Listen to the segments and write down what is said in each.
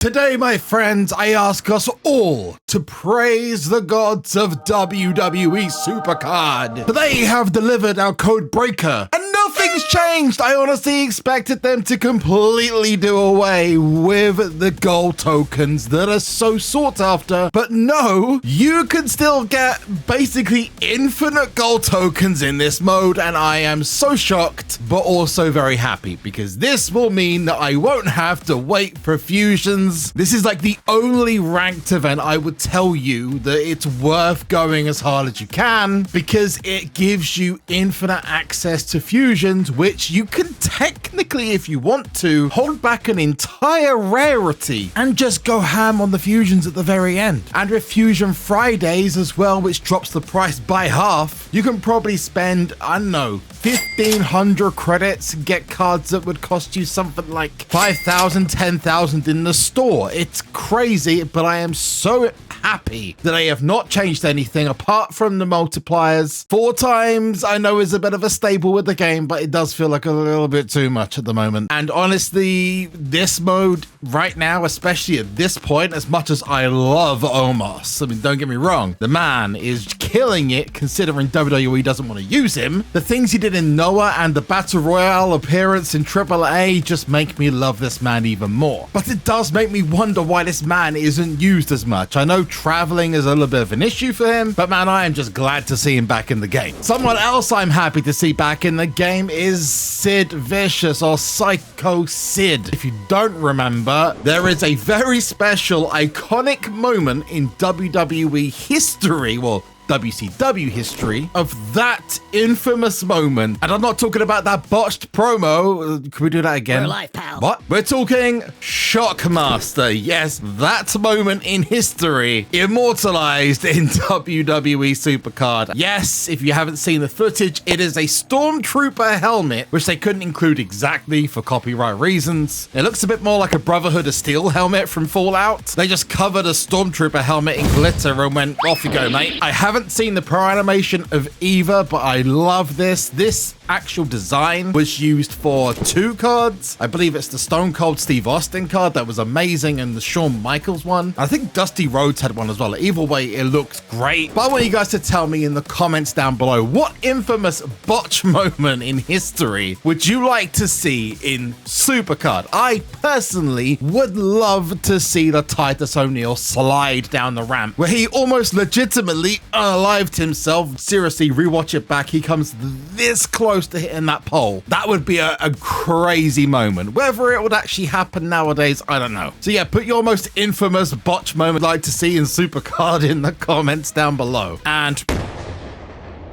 Today, my friends, I ask us all to praise the gods of WWE SuperCard. They have delivered our Codebreaker, and nothing's changed. I honestly expected them to completely do away with the gold tokens that are so sought after, but no, you can still get basically infinite gold tokens in this mode, and I am so shocked, but also very happy, because this will mean that I won't have to wait for fusions. This is like the only ranked event I would tell you that it's worth going as hard as you can, because it gives you infinite access to fusions, which you can technically, if you want to, hold back an entire rarity and just go ham on the fusions at the very end. And with Fusion Fridays as well, which drops the price by half, you can probably spend, I don't know, 1,500 credits and get cards that would cost you something like 5,000, 10,000 in the store. It's crazy, but I am so happy that I have not changed anything apart from the multipliers. 4 times I know is a bit of a staple with the game, but it does feel like a little bit too much at the moment. And honestly, this mode right now, especially at this point, as much as I love Omos, I mean, don't get me wrong, the man is killing it considering WWE doesn't want to use him. The things he did in Noah and the Battle Royale appearance in AAA just make me love this man even more. But it does make me wonder why this man isn't used as much. I know traveling is a little bit of an issue for him, but man, I am just glad to see him back in the game. Someone else I'm happy to see back in the game is Sid Vicious, or Psycho Sid. If you don't remember, there is a very special, iconic moment in WWE history, well, WCW history, of that infamous moment. And I'm not talking about that botched promo. Can we do that again? We're alive, pal. What? We're talking Shockmaster. Yes, that moment in history, immortalized in WWE SuperCard. Yes, if you haven't seen the footage, it is a Stormtrooper helmet, which they couldn't include exactly for copyright reasons. It looks a bit more like a Brotherhood of Steel helmet from Fallout. They just covered a Stormtrooper helmet in glitter and went, off you go, mate. I haven't seen the pro animation of either, but I love this. This actual design was used for 2 cards. I believe it's the Stone Cold Steve Austin card that was amazing, and the Shawn Michaels one. I think Dusty Rhodes had one as well. Either way, it looks great. But I want you guys to tell me in the comments down below, what infamous botch moment in history would you like to see in SuperCard? I personally would love to see the Titus O'Neil slide down the ramp, where he almost legitimately unalived himself. Seriously, rewatch it back. He comes this close to hitting that pole. That would be a crazy moment. Whether it would actually happen nowadays, I don't know. So yeah, put your most infamous botch moment you'd like to see in SuperCard in the comments down below. And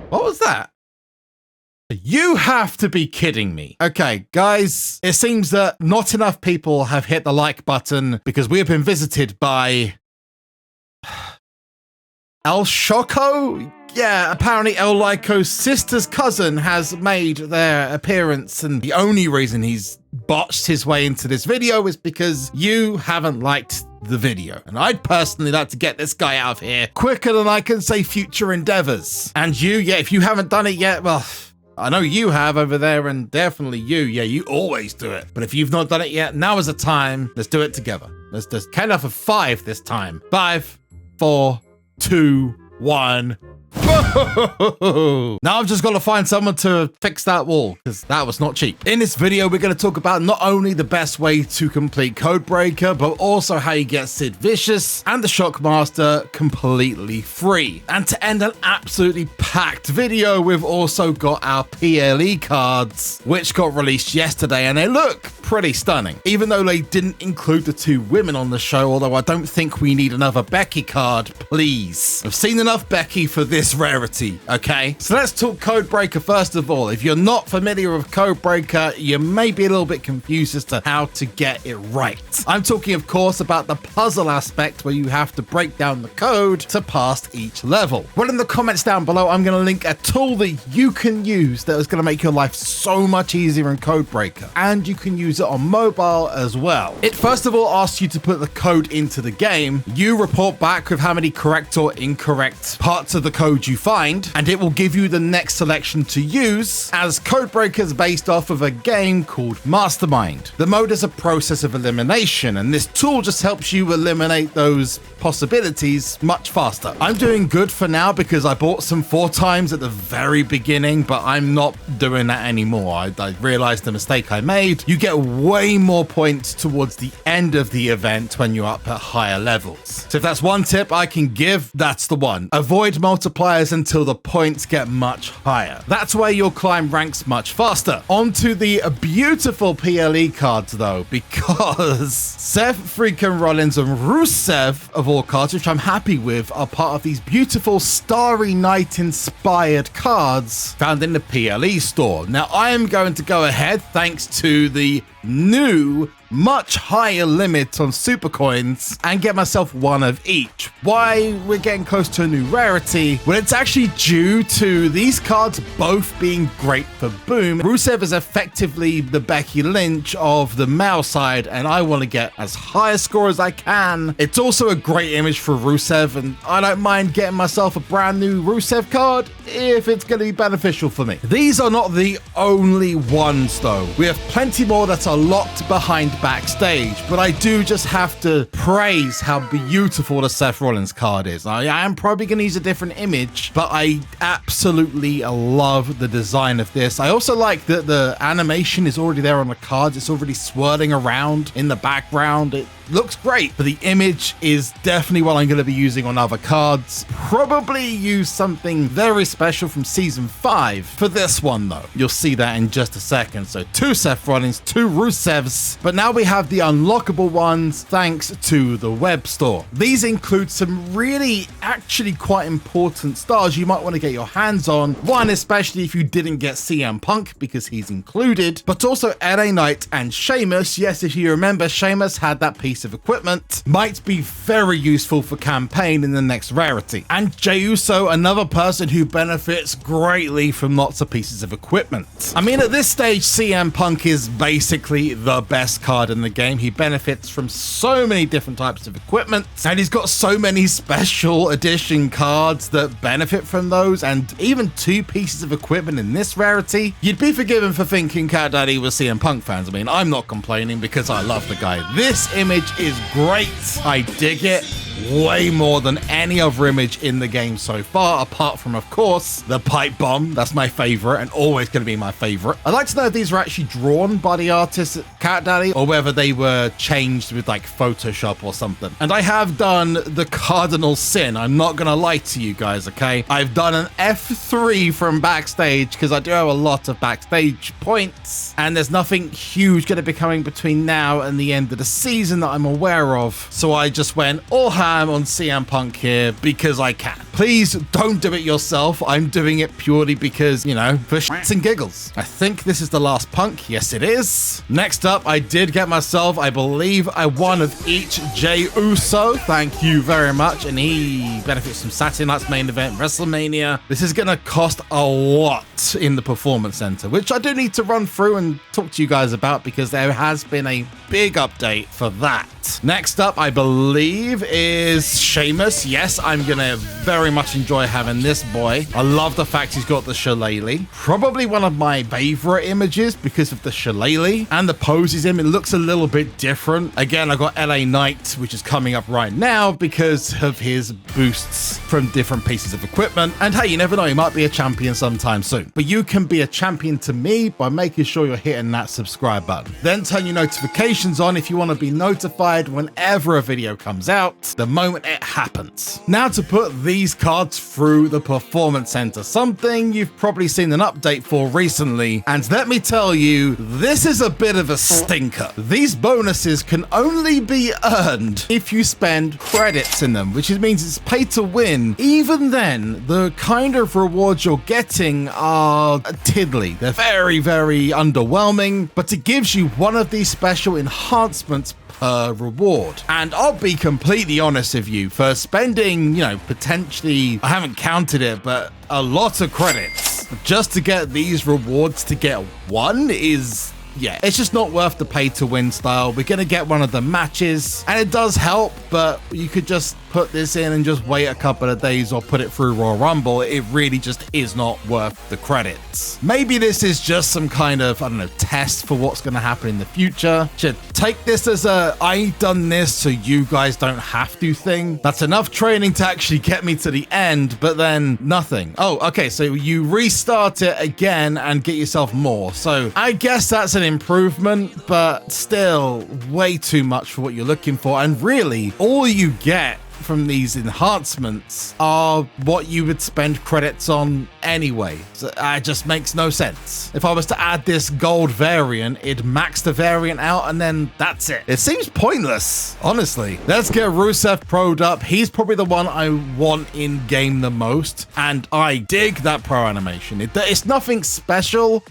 what was that? You have to be kidding me. Okay, guys, it seems that not enough people have hit the like button because we have been visited by El Shocko? Yeah, apparently El Lyco's sister's cousin has made their appearance, and the only reason he's botched his way into this video is because you haven't liked the video. And I'd personally like to get this guy out of here quicker than I can say future endeavors. And you, yeah, if you haven't done it yet, well, I know you have over there, and definitely you. Yeah, you always do it. But if you've not done it yet, now is the time. Let's do it together. Let's just count off of 5 this time. 5, 4, 2, 1. Now I've just got to find someone to fix that wall, because that was not cheap. In this video, we're going to talk about not only the best way to complete Codebreaker, but also how you get Sid Vicious and the Shockmaster completely free. And to end an absolutely packed video, we've also got our PLE cards, which got released yesterday, and they look pretty stunning. Even though they didn't include the 2 women on the show, although I don't think we need another Becky card, please. I've seen enough Becky for this rarity, okay? So let's talk Codebreaker first of all. If you're not familiar with Codebreaker, you may be a little bit confused as to how to get it right. I'm talking, of course, about the puzzle aspect where you have to break down the code to pass each level. Well, in the comments down below, I'm going to link a tool that you can use that is going to make your life so much easier in Codebreaker. And you can use use it on mobile as well. It first of all asks you to put the code into the game. You report back with how many correct or incorrect parts of the code you find, and it will give you the next selection to use, as Codebreaker is based off of a game called Mastermind. The mode is a process of elimination, and this tool just helps you eliminate those possibilities much faster. I'm doing good for now because I bought some 4 times at the very beginning, but I'm not doing that anymore. I realized the mistake I made. You get way more points towards the end of the event when you're up at higher levels. So if that's one tip I can give, that's the one. Avoid multipliers until the points get much higher. That's where you'll climb ranks much faster. Onto the beautiful PLE cards though, because Seth freaking Rollins and Rusev of all cards, which I'm happy with, are part of these beautiful Starry Night inspired cards found in the PLE store. Now I am going to go ahead, thanks to the new much higher limit on super coins, and get myself one of each. Why we're getting close to a new rarity? Well, it's actually due to these cards both being great for Boom. Rusev is effectively the Becky Lynch of the male side, and I want to get as high a score as I can. It's also a great image for Rusev, and I don't mind getting myself a brand new Rusev card if it's going to be beneficial for me. These are not the only ones though. We have plenty more that are locked behind backstage, but I do just have to praise how beautiful the Seth Rollins card is. I am probably going to use a different image, but I absolutely love the design of this. I also like that the animation is already there on the cards. It's already swirling around in the background. It looks great, but the image is definitely what I'm going to be using on other cards. Probably use something very special from season 5 for this one though. You'll see that in just a second. So 2 Seth Rollins, 2 Rusevs, but now we have the unlockable ones thanks to the web store. These include some really actually quite important stars you might want to get your hands on. One especially if you didn't get CM Punk, because he's included, but also LA Knight and Sheamus. Yes, if you remember, Sheamus had that piece of equipment, might be very useful for campaign in the next rarity. And Jey Uso, another person who benefits greatly from lots of pieces of equipment. I mean, at this stage, CM Punk is basically the best card in the game. He benefits from so many different types of equipment, and he's got so many special edition cards that benefit from those, and even 2 pieces of equipment in this rarity. You'd be forgiven for thinking Cat Daddy was CM Punk fans. I mean, I'm not complaining because I love the guy. This image is great. I dig it way more than any other image in the game so far, apart from, of course, the pipe bomb. That's my favorite and always going to be my favorite. I'd like to know if these were actually drawn by the artist at Cat Daddy or whether they were changed with like Photoshop or something. And I have done the cardinal sin. I'm not going to lie to you guys, okay? I've done an F3 from backstage because I do have a lot of backstage points, and there's nothing huge going to be coming between now and the end of the season that I'm aware of. So I just went all ham on CM Punk here because I can. Please don't do it yourself. I'm doing it purely because, you know, for shits and giggles. I think this is the last Punk. Yes, it is. Next up, I did get myself, I believe, one of each Jey Uso. Thank you very much. And he benefits from Saturday night's main event, WrestleMania. This is going to cost a lot in the Performance Center, which I do need to run through and talk to you guys about because there has been a big update for that. Next up, I believe, is Sheamus. Yes, I'm going to very much enjoy having this boy. I love the fact he's got the shillelagh. Probably one of my favorite images because of the shillelagh and the pose he's in. It looks a little bit different. Again, I got LA Knight, which is coming up right now because of his boosts from different pieces of equipment. And hey, you never know, he might be a champion sometime soon. But you can be a champion to me by making sure you're hitting that subscribe button. Then turn your notifications on if you want to be notified whenever a video comes out, the moment it happens. Now to put these cards through the Performance Center, something you've probably seen an update for recently, and let me tell you, this is a bit of a stinker. These bonuses can only be earned if you spend credits in them, which means it's pay to win. Even then, the kind of rewards you're getting are tiddly. They're very, very underwhelming, but it gives you one of these special enhancements per reward. And I'll be completely honest with you, for spending, you know, potentially, I haven't counted it, but a lot of credits just to get these rewards to get one is yeah, it's just not worth the pay to win style. We're going to get one of the matches and it does help, but you could just put this in and just wait a couple of days or put it through Royal Rumble. It really just is not worth the credits. Maybe this is just some kind of, I don't know, test for what's going to happen in the future. Should take this as a I done this so you guys don't have to thing. That's enough training to actually get me to the end, but then nothing. Oh, okay, so you restart it again and get yourself more. So I guess that's an improvement, but still way too much for what you're looking for. And really, all you get from these enhancements are what you would spend credits on anyway. So it just makes no sense. If I was to add this gold variant, it'd max the variant out and then that's it. It seems pointless, honestly. Let's get Rusev pro'd up. He's probably the one I want in game the most, and I dig that pro animation. It's nothing special.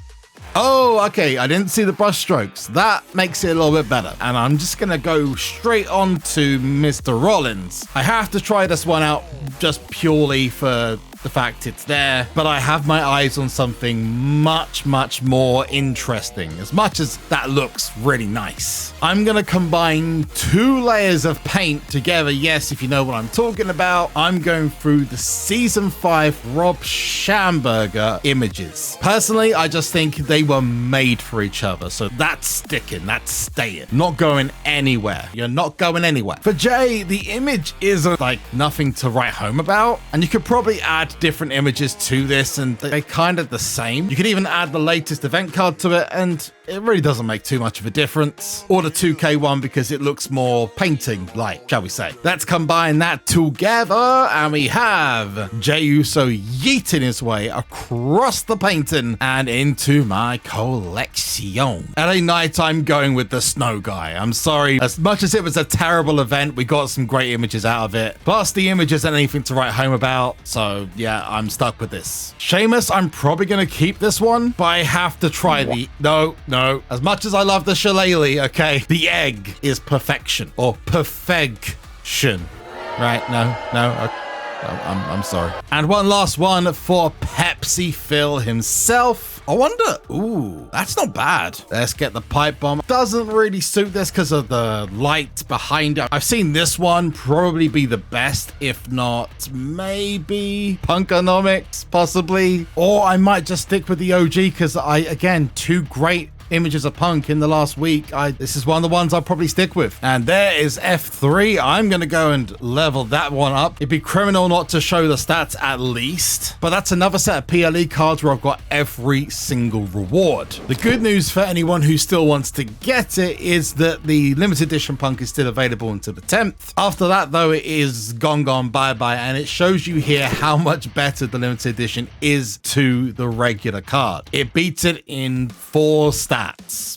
Oh, okay, I didn't see the brush strokes. That makes it a little bit better. And I'm just gonna go straight on to Mr. Rollins. I have to try this one out just purely for the fact it's there, but I have my eyes on something much more interesting, as much as that looks really nice. I'm gonna combine 2 layers of paint together. Yes, if you know what I'm talking about, I'm going through the season 5 Rob Schamberger images. Personally, I just think they were made for each other, so that's sticking, that's staying, not going anywhere. You're not going anywhere. For Jay, the image is like nothing to write home about, and you could probably add different images to this and they're kind of the same. You could even add the latest event card to it and it really doesn't make too much of a difference. Or the 2K one because it looks more painting like, shall we say. Let's combine that together and we have Jey Uso yeeting his way across the painting and into my collection. LA Knight, I'm going with the snow guy. I'm sorry. As much as it was a terrible event, we got some great images out of it. Plus the image isn't anything to write home about. So yeah, I'm stuck with this. Sheamus, I'm probably going to keep this one, but I have to try the... No. As much as I love the shillelagh, okay, the egg is perfection or perfection. Right? No. I'm sorry. And one last one for Pepsi Phil himself. I wonder, ooh, that's not bad. Let's get the pipe bomb. Doesn't really suit this because of the light behind it. I've seen this one probably be the best, if not maybe Punkonomics, possibly. Or I might just stick with the OG because again, 2 great images of Punk in the last week. This is one of the ones I'll probably stick with. And there is F3. I'm going to go and level that one up. It'd be criminal not to show the stats at least, but that's another set of PLE cards where I've got every single reward. The good news for anyone who still wants to get it is that the limited edition Punk is still available until the 10th. After that though, it is gone bye-bye, and it shows you here how much better the limited edition is to the regular card. It beats it in 4 stats.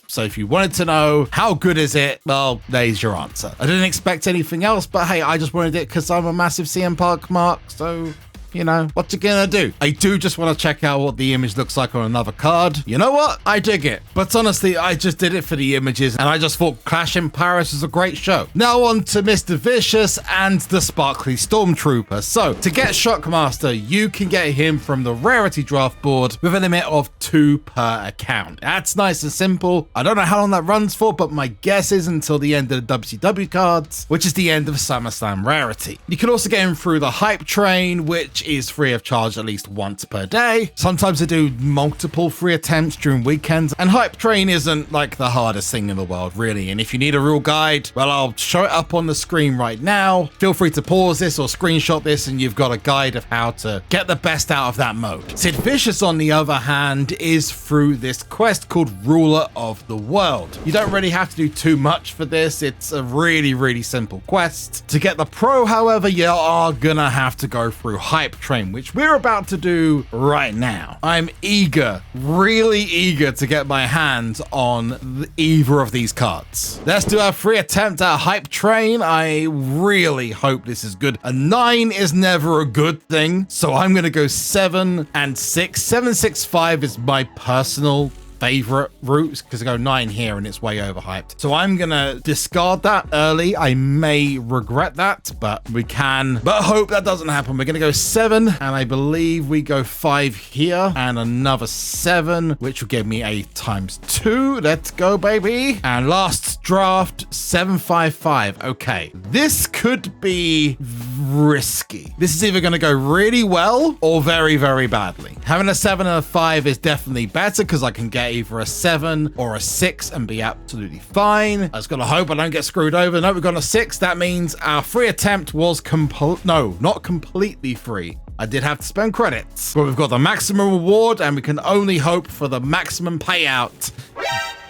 So if you wanted to know how good is it, well, there's your answer. I didn't expect anything else, but hey, I just wanted it because I'm a massive CM Punk mark, so you know, what you gonna do? I do just want to check out what the image looks like on another card. You know what? I dig it. But honestly, I just did it for the images and I just thought Clash in Paris was a great show. Now on to Mr. Vicious and the Sparkly Stormtrooper. So to get Shockmaster, you can get him from the Rarity draft board with a limit of 2 per account. That's nice and simple. I don't know how long that runs for, but my guess is until the end of the WCW cards, which is the end of SummerSlam Rarity. You can also get him through the Hype Train, which is free of charge at least once per day. Sometimes I do multiple free attempts during weekends, and Hype Train isn't like the hardest thing in the world, really. And if you need a real guide, well, I'll show it up on the screen right now. Feel free to pause this or screenshot this and you've got a guide of how to get the best out of that mode. Sid Vicious, on the other hand, is through this quest called Ruler of the World. You don't really have to do too much for this. It's a really simple quest. To get the pro, however, you are gonna have to go through Hype Train, which we're about to do right now. I'm eager, really eager to get my hands on either of these cards. Let's do our free attempt at Hype Train. I really hope this is good. A 9 is never a good thing, so I'm gonna go 7 and 6. 765 is my personal favorite routes because I go 9 here and it's way overhyped. So I'm going to discard that early. I may regret that, but we can. But hope that doesn't happen. We're going to go 7, and I believe we go 5 here and another 7, which will give me a ×2. Let's go, baby. And last draft, 755. Okay, this could be risky. This is either going to go really well or very, very badly. Having a 7 and a 5 is definitely better because I can get either a 7 or a 6 and be absolutely fine. I just gotta hope I don't get screwed over. No, we've got a 6. That means our free attempt was not completely free. I did have to spend credits, but we've got the maximum reward and we can only hope for the maximum payout.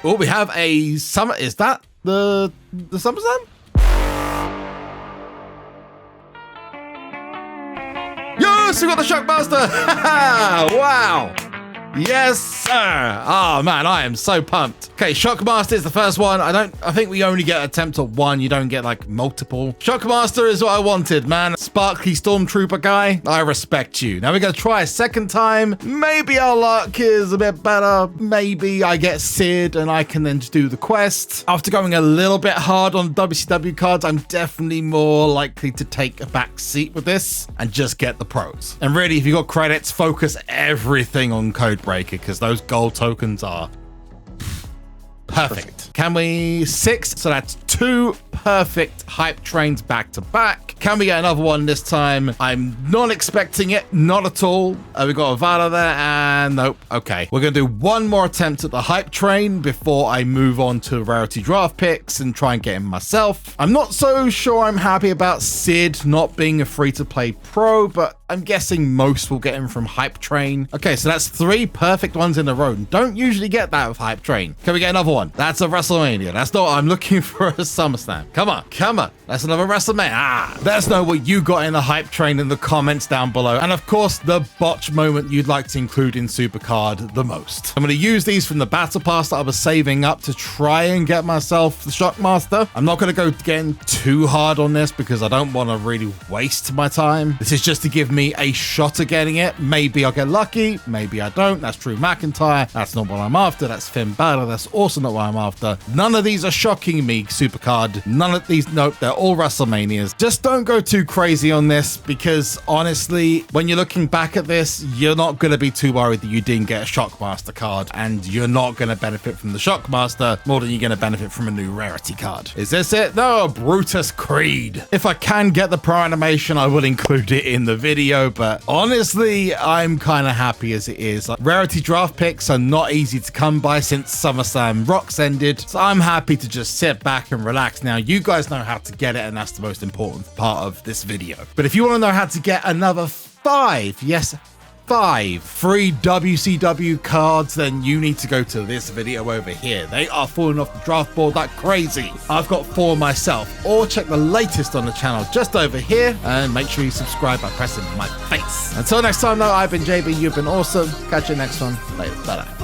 Oh, we have a summer. Is that the SummerSlam? Yes, we got the Shockmaster. Wow. Yes, sir. Oh man, I am so pumped. Okay, Shockmaster is the first one. I think we only get attempt at 1. You don't get like multiple. Shockmaster is what I wanted, man. Sparkly Stormtrooper guy. I respect you. Now we're going to try a second time. Maybe our luck is a bit better. Maybe I get Sid and I can then just do the quest. After going a little bit hard on WCW cards, I'm definitely more likely to take a back seat with this and just get the pros. And really, if you got credits, focus everything on Codebreaker because those gold tokens are perfect. Can we 6? So that's 2 perfect hype trains back to back. Can we get another one this time? I'm not expecting it, not at all. We got a Vada there and nope. Okay, we're gonna do one more attempt at the hype train before I move on to Rarity draft picks and try and get him myself. I'm not so sure I'm happy about Sid not being a free-to-play pro, but I'm guessing most will get him from hype train. Okay, so that's 3 perfect ones in a row. Don't usually get that with hype train. Can we get another one? That's a WrestleMania. That's not what I'm looking for a SummerSlam. Come on, come on. That's another WrestleMania. Let us know what you got in the hype train in the comments down below. And of course, the botch moment you'd like to include in SuperCard the most. I'm going to use these from the battle pass that I was saving up to try and get myself the Shockmaster. I'm not going to go getting too hard on this because I don't want to really waste my time. This is just to give me a shot at getting it. Maybe I'll get lucky. Maybe I don't. That's Drew McIntyre. That's not what I'm after. That's Finn Balor. That's also not what I'm after. None of these are shocking me, SuperCard. None of these, nope, they're all WrestleManias. Just don't go too crazy on this because honestly, when you're looking back at this, you're not going to be too worried that you didn't get a Shockmaster card and you're not going to benefit from the Shockmaster more than you're going to benefit from a new Rarity card. Is this it? No, Brutus Creed. If I can get the pro animation, I will include it in the video, but honestly, I'm kind of happy as it is. Like, Rarity draft picks are not easy to come by since SummerSlam Rocks ended, so I'm happy to just sit back and relax. Now, you guys know how to get it, and that's the most important part of this video. But if you want to know how to get another 5, yes, 5 free WCW cards, then you need to go to this video over here. They are falling off the draft board like crazy. I've got 4 myself. Or check the latest on the channel just over here and make sure you subscribe by pressing my face. Until next time though, I've been JB, you've been awesome. Catch you next one. Later. Bye.